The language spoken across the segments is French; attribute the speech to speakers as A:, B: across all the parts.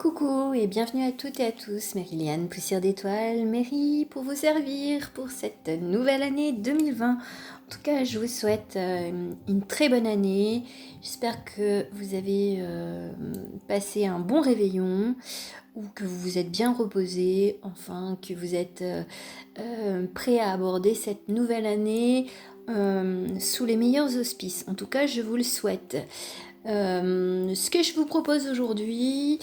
A: Coucou et bienvenue à toutes et à tous, Marie-Liane, poussière d'étoiles, Mary, pour vous servir pour cette nouvelle année 2020. En tout cas, je vous souhaite une très bonne année. J'espère que vous avez passé un bon réveillon ou que vous vous êtes bien reposé, enfin que vous êtes prêt à aborder cette nouvelle année sous les meilleurs auspices. En tout cas, je vous le souhaite. Ce que je vous propose aujourd'hui,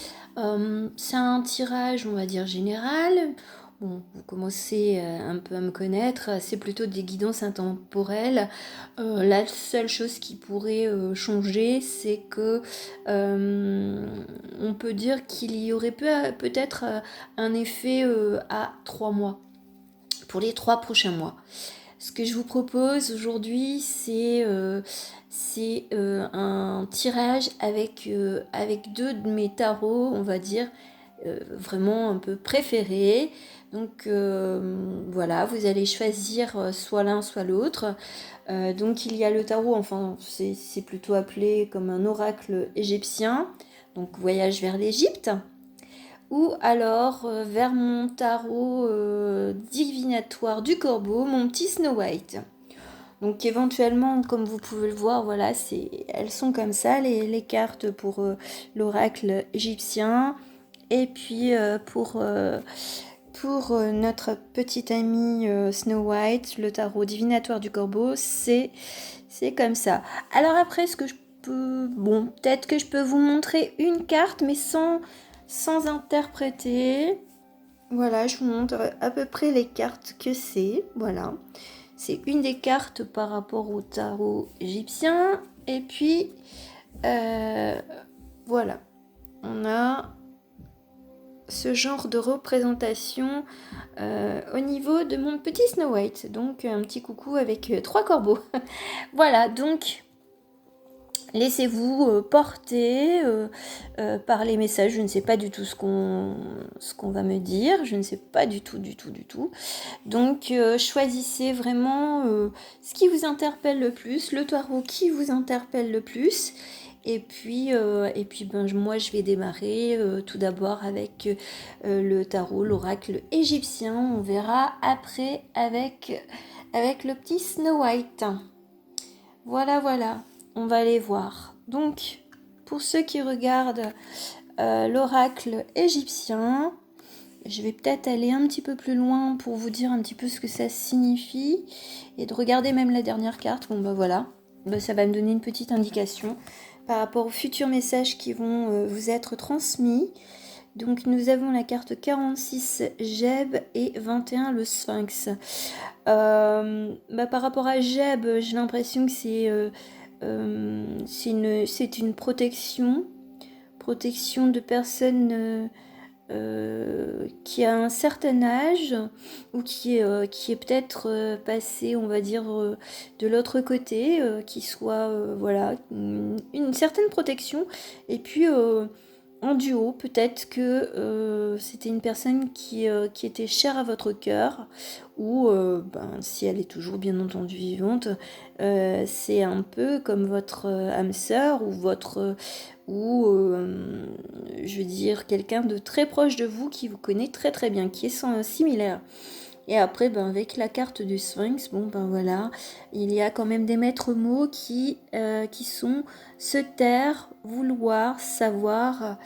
A: c'est un tirage, on va dire, général. Bon, vous commencez un peu à me connaître, c'est plutôt des guidances intemporelles. La seule chose qui pourrait changer, c'est que on peut dire qu'il y aurait peut-être un effet à 3 mois, pour les 3 prochains mois. Ce que je vous propose aujourd'hui, c'est un tirage avec deux de mes tarots, on va dire, vraiment un peu préférés. Donc voilà, vous allez choisir soit l'un, soit l'autre. Donc il y a le tarot, enfin c'est plutôt appelé comme un oracle égyptien, donc voyage vers l'Égypte. Ou alors vers mon tarot divinatoire du corbeau, mon petit Snow White. Donc éventuellement, comme vous pouvez le voir, voilà, elles sont comme ça, les cartes pour l'oracle égyptien. Et puis pour notre petite amie Snow White, le tarot divinatoire du corbeau, c'est comme ça. Alors après, ce que je peux... Bon, peut-être que je peux vous montrer une carte, mais sans interpréter. Voilà, je vous montre à peu près les cartes que c'est. Voilà. C'est une des cartes par rapport au tarot égyptien. Et puis, voilà. On a ce genre de représentation au niveau de mon petit Snow White. Donc, un petit coucou avec 3 corbeaux. Voilà, donc... Laissez-vous porter par les messages. Je ne sais pas du tout ce qu'on va me dire. Je ne sais pas du tout. Donc choisissez vraiment ce qui vous interpelle le plus, le tarot qui vous interpelle le plus. Et puis moi je vais démarrer tout d'abord avec le tarot, l'oracle égyptien. On verra après avec le petit Snow White. Voilà. On va aller voir. Donc, pour ceux qui regardent l'oracle égyptien, je vais peut-être aller un petit peu plus loin pour vous dire un petit peu ce que ça signifie et de regarder même la dernière carte. Bon bah voilà, ça va me donner une petite indication par rapport aux futurs messages qui vont vous être transmis. Donc nous avons la carte 46 Geb et 21 le Sphinx. Par rapport à Geb, j'ai l'impression que c'est une protection de personnes qui a un certain âge ou qui est peut-être passé, on va dire, de l'autre côté, qui soit voilà une certaine protection. Et puis en duo, peut-être que c'était une personne qui était chère à votre cœur, ou si elle est toujours bien entendu vivante, c'est un peu comme votre âme sœur ou je veux dire quelqu'un de très proche de vous qui vous connaît très très bien, qui est similaire. Et après, avec la carte du Sphinx, voilà, il y a quand même des maîtres mots qui sont se taire, vouloir, savoir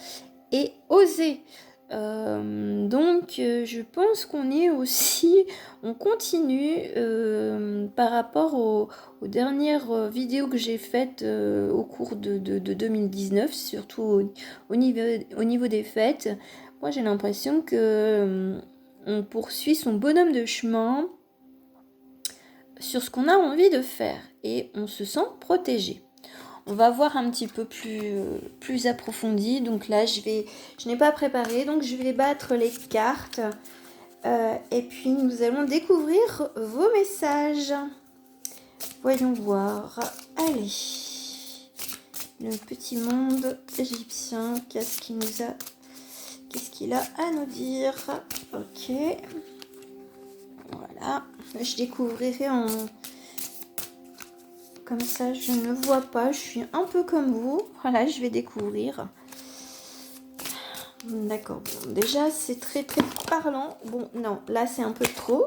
A: et oser. Je pense qu'on est aussi, on continue par rapport aux dernières vidéos que j'ai faites au cours de 2019, surtout au niveau des fêtes. Moi, j'ai l'impression que on poursuit son bonhomme de chemin sur ce qu'on a envie de faire et on se sent protégé. On va voir un petit peu plus approfondi. Donc là, je n'ai pas préparé, donc je vais battre les cartes. Et puis, nous allons découvrir vos messages. Voyons voir. Allez. Le petit monde égyptien, qu'est-ce qu'il a à nous dire? Ok. Voilà. Je découvrirai en... Comme ça, je ne vois pas. Je suis un peu comme vous. Voilà, je vais découvrir. D'accord, bon, déjà c'est très très parlant. Bon, non, là c'est un peu trop.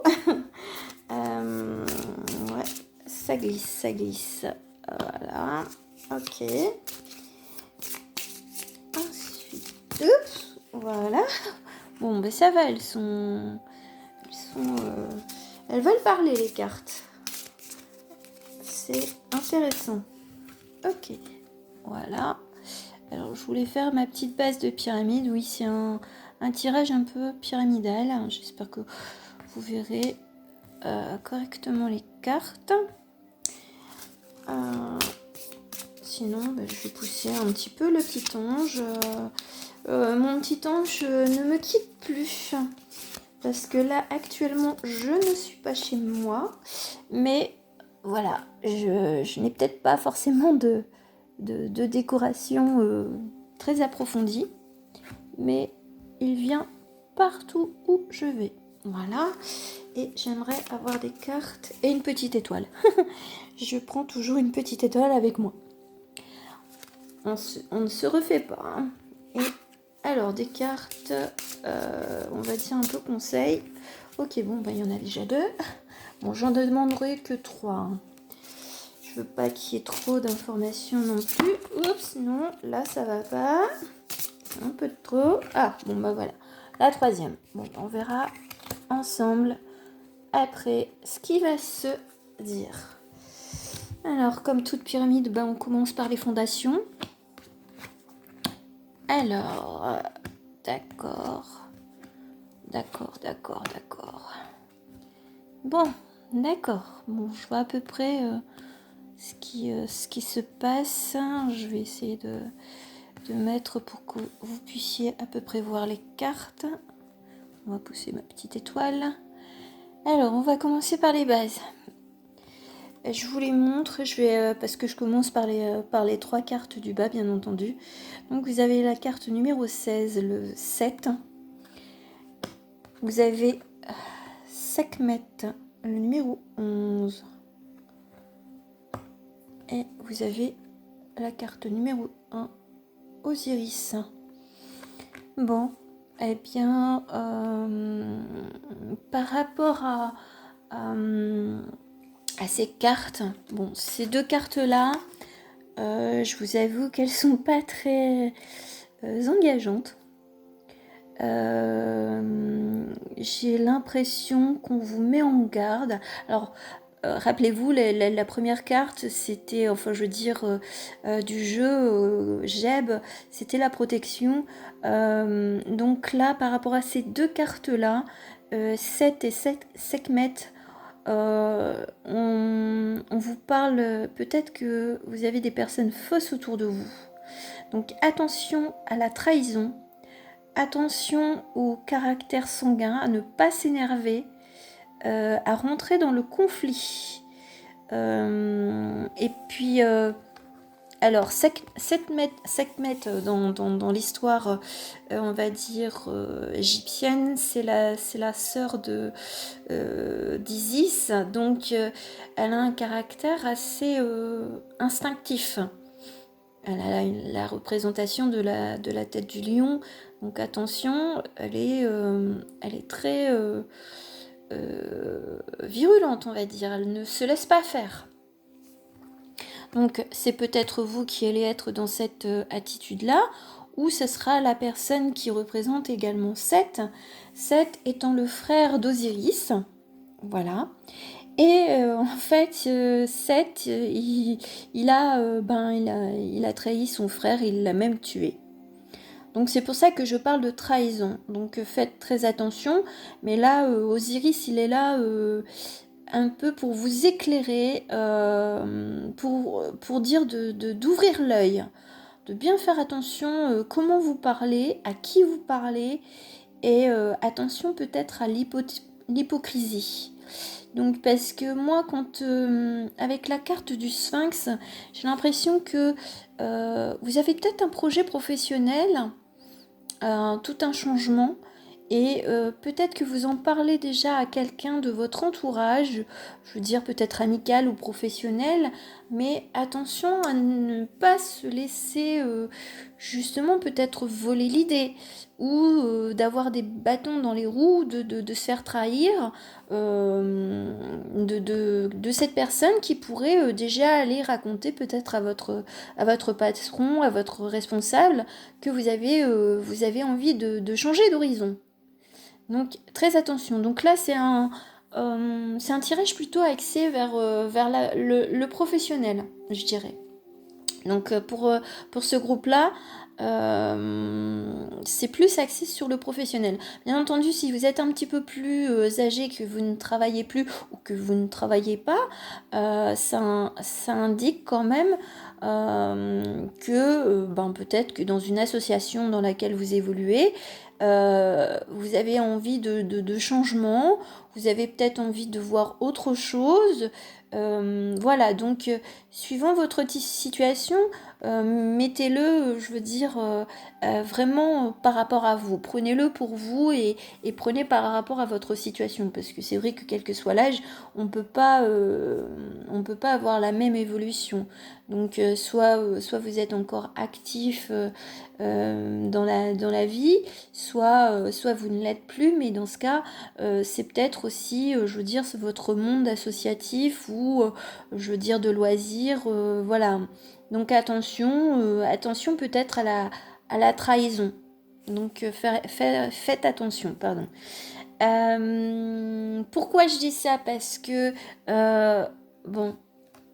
A: Ouais, ça glisse, ça glisse. Voilà, ok. Ensuite, oups, voilà. Bon, ben ça va, elles veulent parler les cartes. C'est intéressant. Ok, voilà. Alors, je voulais faire ma petite base de pyramide. Oui, c'est un tirage un peu pyramidal. J'espère que vous verrez correctement les cartes. Sinon, je vais pousser un petit peu le petit ange. Mon petit ange ne me quitte plus. Parce que là, actuellement, je ne suis pas chez moi. Mais voilà, je n'ai peut-être pas forcément de décoration très approfondie. Mais il vient partout où je vais. Voilà. Et j'aimerais avoir des cartes et une petite étoile. Je prends toujours une petite étoile avec moi. On ne se refait pas. Hein. Et alors, des cartes, on va dire un peu conseil. Ok, bon, il y en a déjà 2. Bon, j'en demanderai que 3. Hein. Je veux pas qu'il y ait trop d'informations non plus. Oups, non, là, ça va pas. Un peu de trop. Ah, bon, voilà. La 3e. Bon, on verra ensemble après ce qui va se dire. Alors, comme toute pyramide, on commence par les fondations. Alors, d'accord. Bon, d'accord. Bon, je vois à peu près ce qui se passe. Je vais essayer de mettre pour que vous puissiez à peu près voir les cartes. On va pousser ma petite étoile. Alors, on va commencer par les bases. Je vous les montre, parce que je commence par les 3 cartes du bas, bien entendu. Donc, vous avez la carte numéro 16, le 7. Vous avez Sekhmet, le numéro 11. Et vous avez la carte numéro 1, Osiris. Bon, eh bien, par rapport à ces cartes, bon, ces 2 cartes-là, je vous avoue qu'elles sont pas très engageantes. J'ai l'impression qu'on vous met en garde. Alors, rappelez-vous, la première carte, c'était, du jeu Jeb, c'était la protection. Donc là, par rapport à ces 2 cartes-là, 7 et Sekhmet, on vous parle peut-être que vous avez des personnes fausses autour de vous. Donc attention à la trahison, attention au caractère sanguin, à ne pas s'énerver, à rentrer dans le conflit. Et puis, alors, Sekhmet dans l'histoire, on va dire, égyptienne, c'est la sœur d'Isis, donc elle a un caractère assez instinctif. Elle a la représentation de la tête du lion, donc attention, elle est très virulente, on va dire, elle ne se laisse pas faire. Donc c'est peut-être vous qui allez être dans cette attitude-là, ou ce sera la personne qui représente également Seth, Seth étant le frère d'Osiris, voilà. Et en fait, Seth, il a trahi son frère, il l'a même tué. Donc c'est pour ça que je parle de trahison. Donc faites très attention. Mais là, Osiris, il est là un peu pour vous éclairer, pour dire d'ouvrir l'œil, de bien faire attention comment vous parlez, à qui vous parlez, et attention peut-être à l'hypocrisie. Donc parce que moi, quand avec la carte du Sphinx, j'ai l'impression que vous avez peut-être un projet professionnel, tout un changement, et peut-être que vous en parlez déjà à quelqu'un de votre entourage, je veux dire peut-être amical ou professionnel, mais attention à ne pas se laisser justement peut-être voler l'idée ou d'avoir des bâtons dans les roues, de se faire trahir de cette personne qui pourrait déjà aller raconter peut-être à votre patron, à votre responsable, que vous avez envie de changer d'horizon. Donc très attention. Donc là c'est un tirage plutôt axé vers le professionnel, je dirais. Donc pour ce groupe-là, c'est plus axé sur le professionnel. Bien entendu, si vous êtes un petit peu plus âgé, que vous ne travaillez plus ou que vous ne travaillez pas, ça indique quand même que peut-être que dans une association dans laquelle vous évoluez, vous avez envie de changement, vous avez peut-être envie de voir autre chose. Voilà, donc suivant votre situation, mettez-le, je veux dire, vraiment par rapport à vous. Prenez-le pour vous et prenez par rapport à votre situation. Parce que c'est vrai que quel que soit l'âge, on peut pas avoir la même évolution. Donc soit vous êtes encore actif dans la vie, soit vous ne l'êtes plus, mais dans ce cas, c'est peut-être aussi, je veux dire, c'est votre monde associatif ou, je veux dire, de loisirs, voilà. Donc attention peut-être à la trahison. Donc faites attention, pardon. Pourquoi je dis ça? Parce que, bon,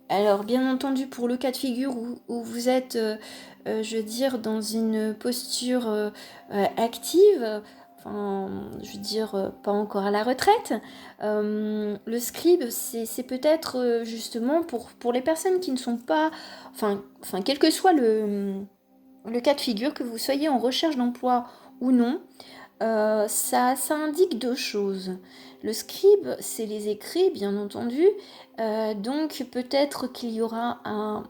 A: alors bien entendu pour le cas de figure où vous êtes, je veux dire, dans une posture active, enfin, je veux dire, pas encore à la retraite, le scribe, c'est peut-être justement pour les personnes qui ne sont pas, enfin quel que soit le cas de figure, que vous soyez en recherche d'emploi ou non, ça indique deux choses. Le scribe, c'est les écrits, bien entendu. Donc peut-être qu'il y aura un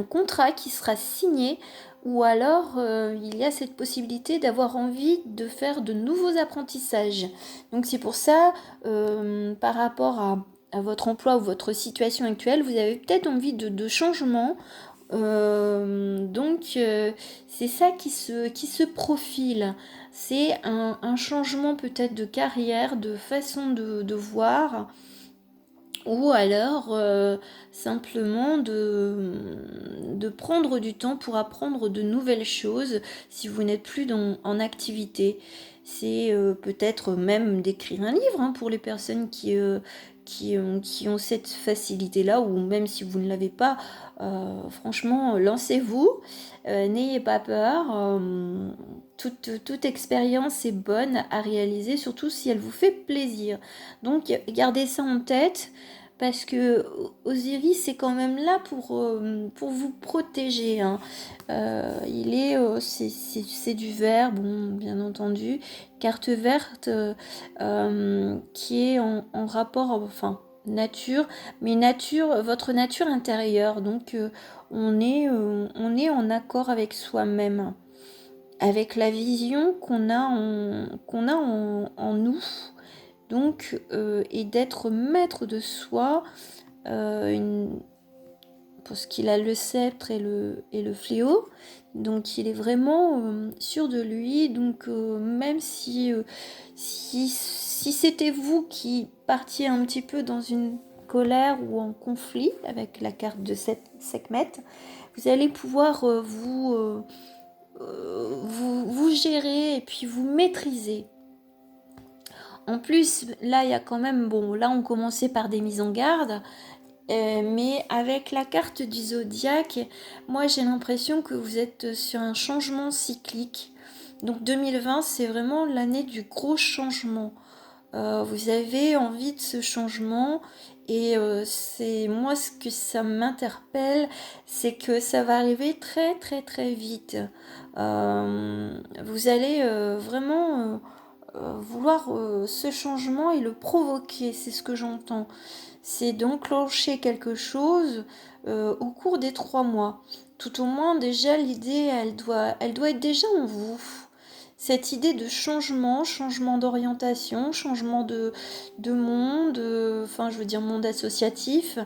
A: contrat qui sera signé, ou alors il y a cette possibilité d'avoir envie de faire de nouveaux apprentissages. Donc c'est pour ça, par rapport à votre emploi ou votre situation actuelle, vous avez peut-être envie de changement. Donc c'est ça qui se profile. C'est un changement peut-être de carrière, de façon de voir, ou alors simplement de prendre du temps pour apprendre de nouvelles choses si vous n'êtes plus en activité. C'est peut-être même d'écrire un livre pour les personnes qui ont cette facilité-là, ou même si vous ne l'avez pas, franchement, lancez-vous, n'ayez pas peur. Toute expérience est bonne à réaliser, surtout si elle vous fait plaisir. Donc gardez ça en tête, parce que Osiris est quand même là pour vous protéger. C'est du vert, bon, bien entendu, carte verte qui est en rapport, enfin, nature, mais votre nature intérieure. Donc on est en accord avec soi-même, avec la vision qu'on a en nous. Donc, et d'être maître de soi, parce qu'il a le sceptre et le fléau, donc il est vraiment sûr de lui. Donc même si c'était vous qui partiez un petit peu dans une colère ou en conflit avec la carte de Sekhmet, vous allez pouvoir vous gérer et puis vous maîtriser. En plus, là, il y a quand même, bon, là, on commençait par des mises en garde, mais avec la carte du zodiaque, moi, j'ai l'impression que vous êtes sur un changement cyclique. Donc 2020, c'est vraiment l'année du gros changement. Vous avez envie de ce changement, et c'est moi, ce que ça m'interpelle, c'est que ça va arriver très très très vite. Vous allez vraiment vouloir ce changement et le provoquer, c'est ce que j'entends. C'est d'enclencher quelque chose au cours des 3 mois. Tout au moins, déjà, l'idée, elle doit être déjà en vous. Cette idée de changement d'orientation, changement de monde, enfin je veux dire monde associatif,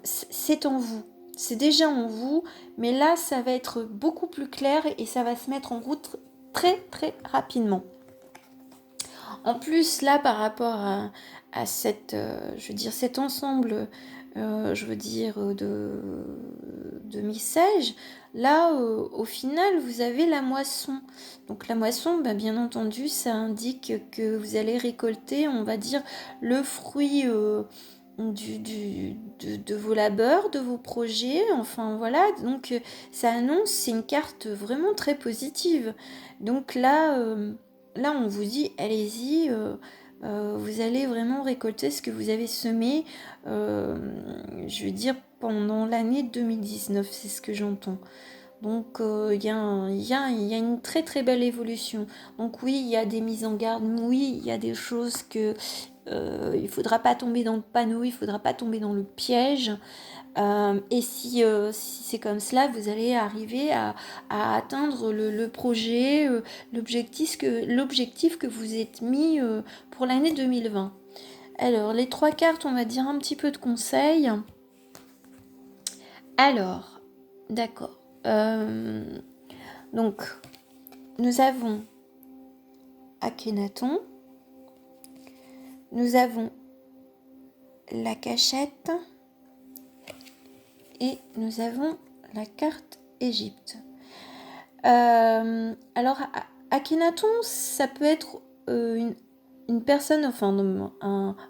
A: c'est en vous. c'est déjà en vous, mais là, ça va être beaucoup plus clair et ça va se mettre en route très, très rapidement. En plus, là, par rapport à cette, je veux dire, cet ensemble, de messages, là, au final, vous avez la moisson. Donc la moisson, bien entendu, ça indique que vous allez récolter, on va dire, le fruit de vos labeurs, de vos projets, enfin voilà, donc ça annonce, c'est une carte vraiment très positive. Donc là on vous dit, allez-y, vous allez vraiment récolter ce que vous avez semé, je veux dire, pendant l'année 2019, c'est ce que j'entends. Donc il y a une très très belle évolution. Donc oui, il y a des mises en garde, oui, il y a des choses que il ne faudra pas tomber dans le panneau, il ne faudra pas tomber dans le piège. Et si c'est comme cela, vous allez arriver à atteindre le projet, l'objectif que vous êtes mis pour l'année 2020. Alors, les 3 cartes, on va dire un petit peu de conseils. Alors, d'accord. Donc, nous avons Akhenaton. Nous avons la cachette. Et nous avons la carte Égypte. Alors, Akhenaton, ça peut être une personne, enfin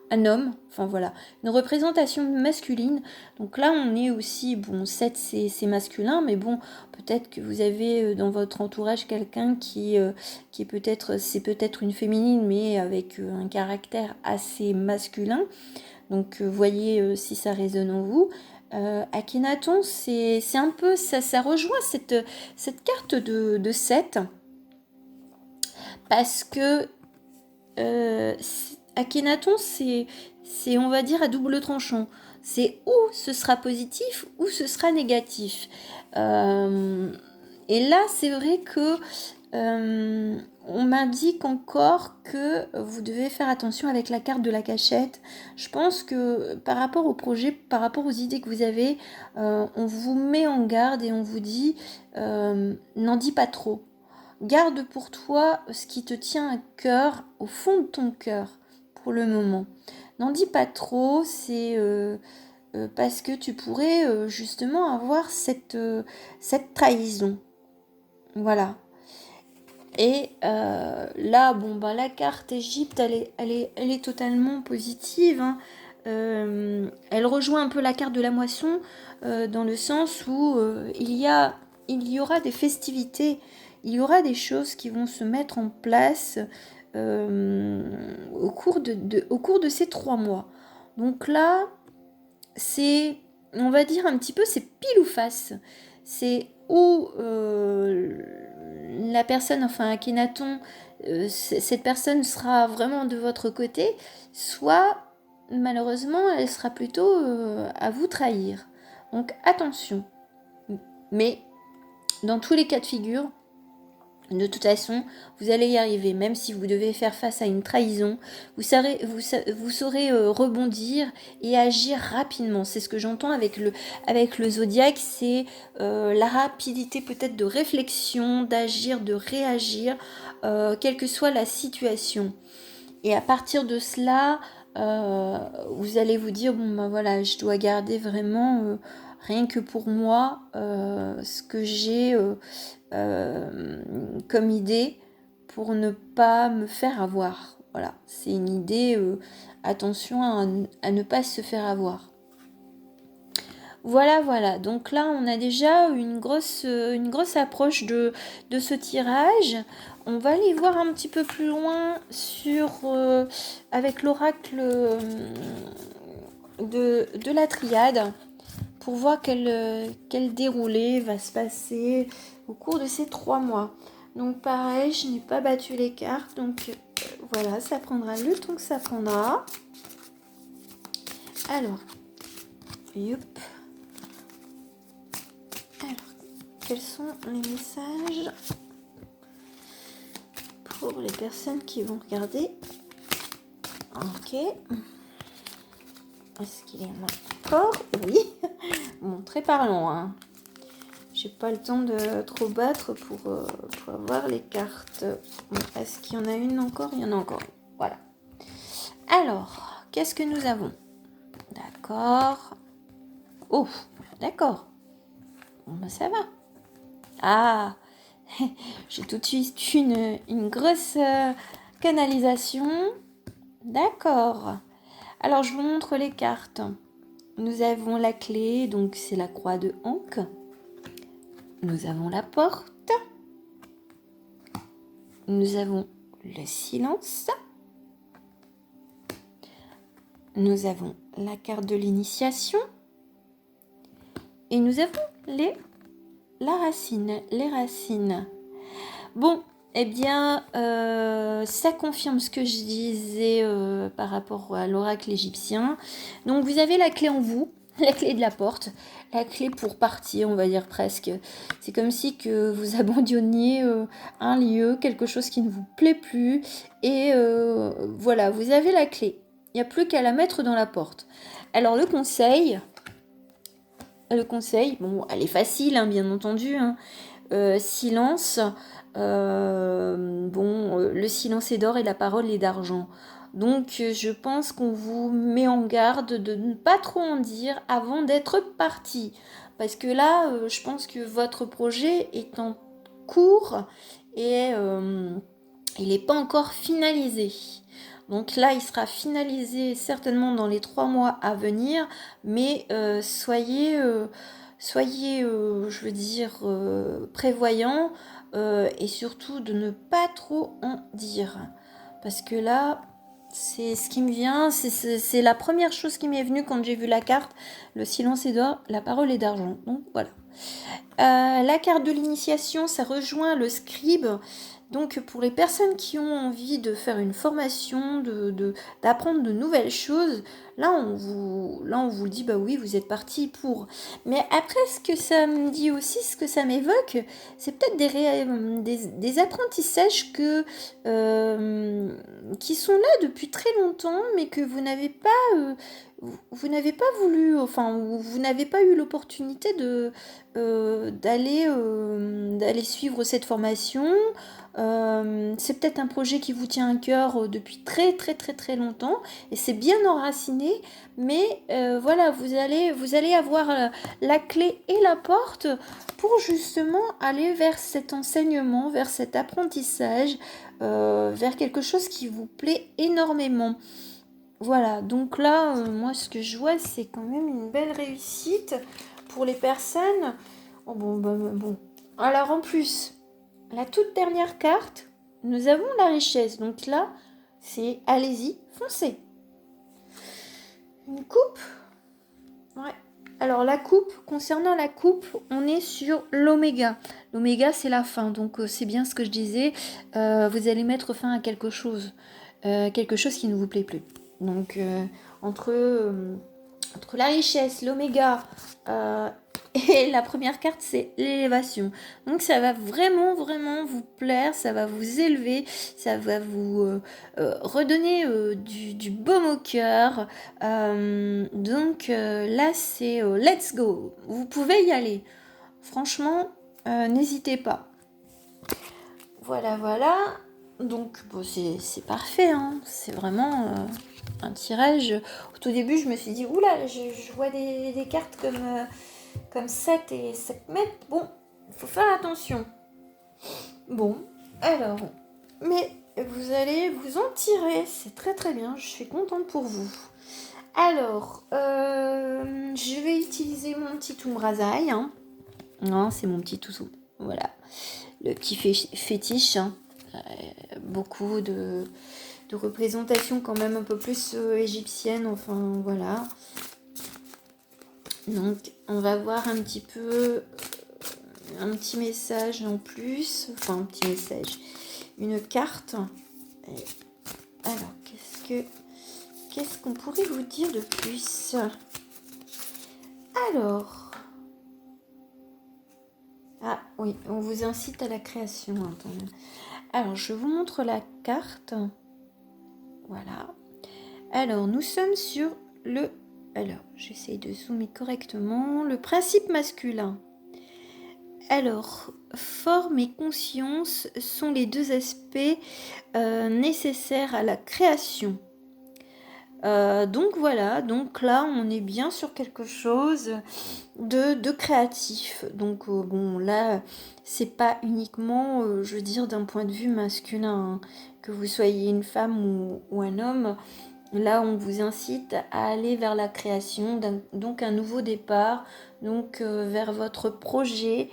A: un homme, enfin voilà, une représentation masculine. Donc là, on est aussi, bon, 7 c'est masculin, mais bon, peut-être que vous avez dans votre entourage quelqu'un qui est peut-être, c'est peut-être une féminine, mais avec un caractère assez masculin. Donc voyez si ça résonne en vous. Akhenaton, c'est un peu, ça rejoint cette carte de 7, parce que Akhenaton, c'est, on va dire, à double tranchant. C'est ou ce sera positif ou ce sera négatif. Et là, c'est vrai que on m'indique encore que vous devez faire attention avec la carte de la cachette. Je pense que par rapport au projet, par rapport aux idées que vous avez, on vous met en garde et on vous dit n'en dis pas trop. Garde pour toi ce qui te tient à cœur, au fond de ton cœur, pour le moment. N'en dis pas trop, c'est parce que tu pourrais justement avoir cette trahison. Voilà. Et là, la carte Égypte, elle est totalement positive. Hein. Elle rejoint un peu la carte de la moisson dans le sens où il y aura des festivités, il y aura des choses qui vont se mettre en place au cours de ces 3 mois. Donc là, c'est, on va dire un petit peu, c'est pile ou face. C'est où la personne, enfin Akhenaton, cette personne sera vraiment de votre côté, soit malheureusement elle sera plutôt à vous trahir. Donc attention. Mais dans tous les cas de figure, de toute façon, vous allez y arriver, même si vous devez faire face à une trahison, vous saurez rebondir et agir rapidement. C'est ce que j'entends avec le zodiaque, c'est la rapidité peut-être de réflexion, d'agir, de réagir, quelle que soit la situation. Et à partir de cela, vous allez vous dire, voilà, je dois garder vraiment, rien que pour moi, ce que j'ai comme idée pour ne pas me faire avoir. Voilà, c'est une idée, attention à ne pas se faire avoir. Voilà, donc là on a déjà une grosse approche de ce tirage. On va aller voir un petit peu plus loin avec l'oracle de la triade, pour voir quel déroulé va se passer au cours de ces 3 mois. Donc pareil, je n'ai pas battu les cartes, donc voilà, ça prendra le temps que ça prendra. Alors, youp. Alors, quels sont les messages pour les personnes qui vont regarder? Ok. Est-ce qu'il y en a encore? Oui. Bon, très parlant, hein. J'ai pas le temps de trop battre pour avoir les cartes. Bon, est-ce qu'il y en a une encore? Il y en a encore une. Voilà. Alors, qu'est-ce que nous avons? D'accord. Oh, d'accord. Bon, ben ça va. Ah, j'ai tout de suite une grosse canalisation. D'accord. Alors, je vous montre les cartes. Nous avons la clé, donc c'est la croix de Ankh. Nous avons la porte. Nous avons le silence. Nous avons la carte de l'initiation. Et nous avons les racines. Bon, eh bien, ça confirme ce que je disais par rapport à l'oracle égyptien. Donc, vous avez la clé en vous, la clé de la porte, la clé pour partir, on va dire presque. C'est comme si que vous abandonniez un lieu, quelque chose qui ne vous plaît plus. Et voilà, vous avez la clé. Il n'y a plus qu'à la mettre dans la porte. Alors, le conseil, bon, elle est facile, hein, bien entendu, hein. Silence, le silence est d'or et la parole est d'argent. Donc je pense qu'on vous met en garde de ne pas trop en dire avant d'être parti. Parce que là, je pense que votre projet est en cours et il n'est pas encore finalisé. Donc là, il sera finalisé certainement dans les 3 mois à venir, mais soyez, je veux dire, prévoyants et surtout de ne pas trop en dire. Parce que là, c'est ce qui me vient, c'est la première chose qui m'est venue quand j'ai vu la carte. Le silence est d'or, la parole est d'argent. Donc voilà. La carte de l'initiation, ça rejoint le scribe. Donc pour les personnes qui ont envie de faire une formation, d'apprendre de nouvelles choses, là on vous dit bah oui, vous êtes parti pour. Mais après, ce que ça me dit aussi, ce que ça m'évoque, c'est peut-être des apprentissages qui sont là depuis très longtemps, mais que vous n'avez pas voulu, enfin vous n'avez pas eu l'opportunité d'aller suivre cette formation. C'est peut-être un projet qui vous tient à cœur depuis très très très très longtemps et c'est bien enraciné, mais voilà, vous allez avoir la clé et la porte pour justement aller vers cet enseignement, vers cet apprentissage, vers quelque chose qui vous plaît énormément. Voilà, donc là, moi ce que je vois, c'est quand même une belle réussite pour les personnes. Oh, bon. Alors en plus, la toute dernière carte, nous avons la richesse. Donc là, c'est allez-y, foncez. Une coupe. Ouais. Alors la coupe, concernant la coupe, on est sur l'oméga. L'oméga, c'est la fin. Donc c'est bien ce que je disais. Vous allez mettre fin à quelque chose. Quelque chose qui ne vous plaît plus. Donc entre la richesse, l'oméga et la première carte, c'est l'élévation. Donc ça va vraiment, vraiment vous plaire, ça va vous élever, ça va vous redonner du baume au cœur. Donc là, c'est let's go. Vous pouvez y aller. Franchement, n'hésitez pas. Voilà. Donc bon, c'est parfait, hein. C'est vraiment un tirage. Au tout début, je me suis dit, oula, je vois des cartes comme 7 et 7 mètres. Bon, il faut faire attention. Bon, alors, mais vous allez vous en tirer. C'est très très bien, je suis contente pour vous. Alors, je vais utiliser mon petit Umbrasaï. Hein. Non, c'est mon petit toutou. Voilà, le petit fétiche. Hein. Beaucoup de représentations quand même un peu plus égyptiennes. Enfin, voilà. Donc, on va voir un petit peu un petit message en plus. Enfin, un petit message. Une carte. Et alors, qu'est-ce qu'on pourrait vous dire de plus? Alors. Ah oui, on vous incite à la création. Attendez. Alors, je vous montre la carte. Voilà. Alors, nous sommes sur le Alors, j'essaye de zoomer correctement. Le principe masculin. Alors, forme et conscience sont les deux aspects nécessaires à la création. Donc voilà, donc là on est bien sur quelque chose de créatif. Donc bon là c'est pas uniquement je veux dire d'un point de vue masculin, hein, que vous soyez une femme ou un homme. Là on vous incite à aller vers la création, donc un nouveau départ, donc vers votre projet.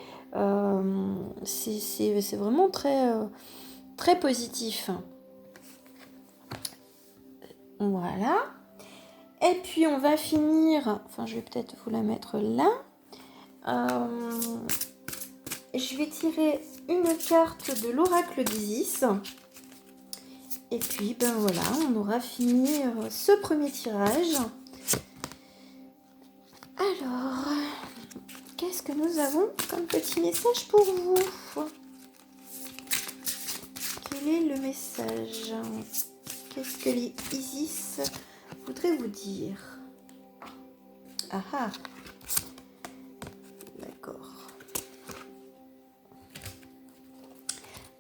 A: C'est vraiment très positif. Voilà. Et puis on va finir, enfin je vais peut-être vous la mettre là. Je vais tirer une carte de l'oracle d'Isis. Et puis ben voilà, on aura fini ce premier tirage. Alors, qu'est-ce que nous avons comme petit message pour vous? Quel est le message? Qu'est-ce que les Isis voudraient vous dire? Ah ah. D'accord.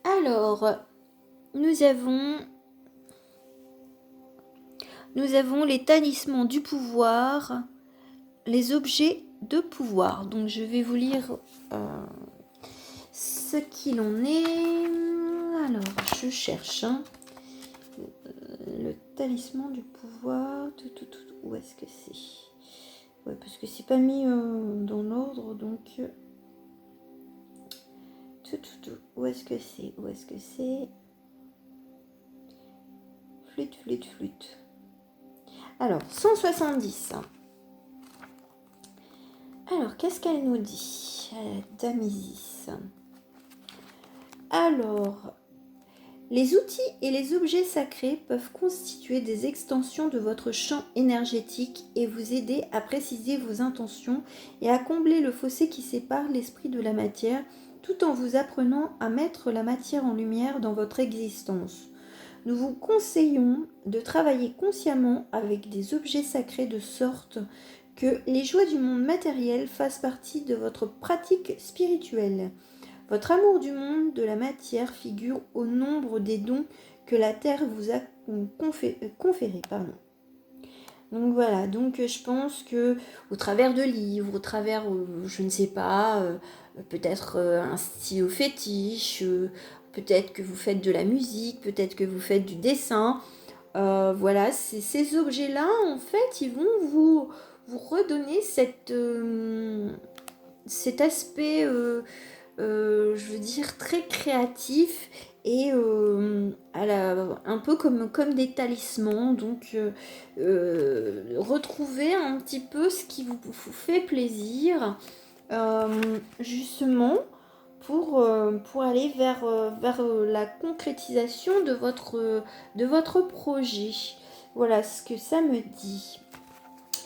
A: Alors, nous avons les talismans du pouvoir, les objets de pouvoir. Donc, je vais vous lire ce qu'il en est. Alors, je cherche le talisman du pouvoir. Où est-ce que c'est? Ouais, parce que c'est pas mis dans l'ordre, donc... Où est-ce que c'est? Où est-ce que c'est? Flûte. Alors, 170. Alors, qu'est-ce qu'elle nous dit, Dame Isis? Alors, les outils et les objets sacrés peuvent constituer des extensions de votre champ énergétique et vous aider à préciser vos intentions et à combler le fossé qui sépare l'esprit de la matière, tout en vous apprenant à mettre la matière en lumière dans votre existence. Nous vous conseillons de travailler consciemment avec des objets sacrés de sorte que les joies du monde matériel fassent partie de votre pratique spirituelle. Votre amour du monde, de la matière, figure au nombre des dons que la Terre vous a conférés. Donc voilà, donc je pense que au travers de livres, au travers, je ne sais pas, peut-être un style fétiche, peut-être que vous faites de la musique, peut-être que vous faites du dessin. Voilà, ces objets-là, en fait, ils vont vous redonner cet aspect, je veux dire, très créatif et un peu comme des talismans. Donc, retrouvez un petit peu ce qui vous fait plaisir, justement, pour aller vers la concrétisation de votre projet. Voilà ce que ça me dit.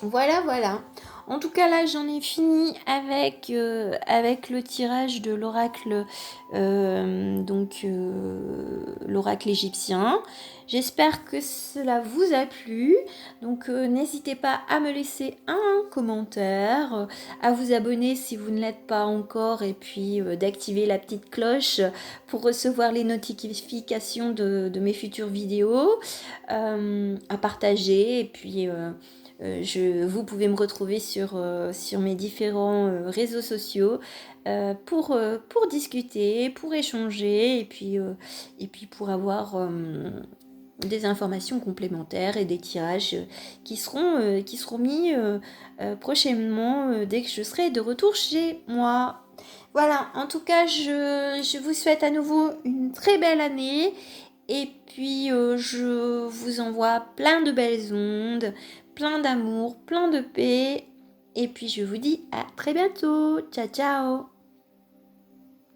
A: Voilà. En tout cas, là, j'en ai fini avec le tirage de l'oracle, l'oracle égyptien. J'espère que cela vous a plu. Donc, n'hésitez pas à me laisser un commentaire, à vous abonner si vous ne l'êtes pas encore, et puis d'activer la petite cloche pour recevoir les notifications de mes futures vidéos, à partager, et puis... vous pouvez me retrouver sur mes différents réseaux sociaux pour discuter, pour échanger, et puis pour avoir des informations complémentaires et des tirages qui seront mis prochainement dès que je serai de retour chez moi. Voilà, en tout cas, je vous souhaite à nouveau une très belle année. Et puis, je vous envoie plein de belles ondes, plein d'amour, plein de paix. Et puis, je vous dis à très bientôt. Ciao, ciao.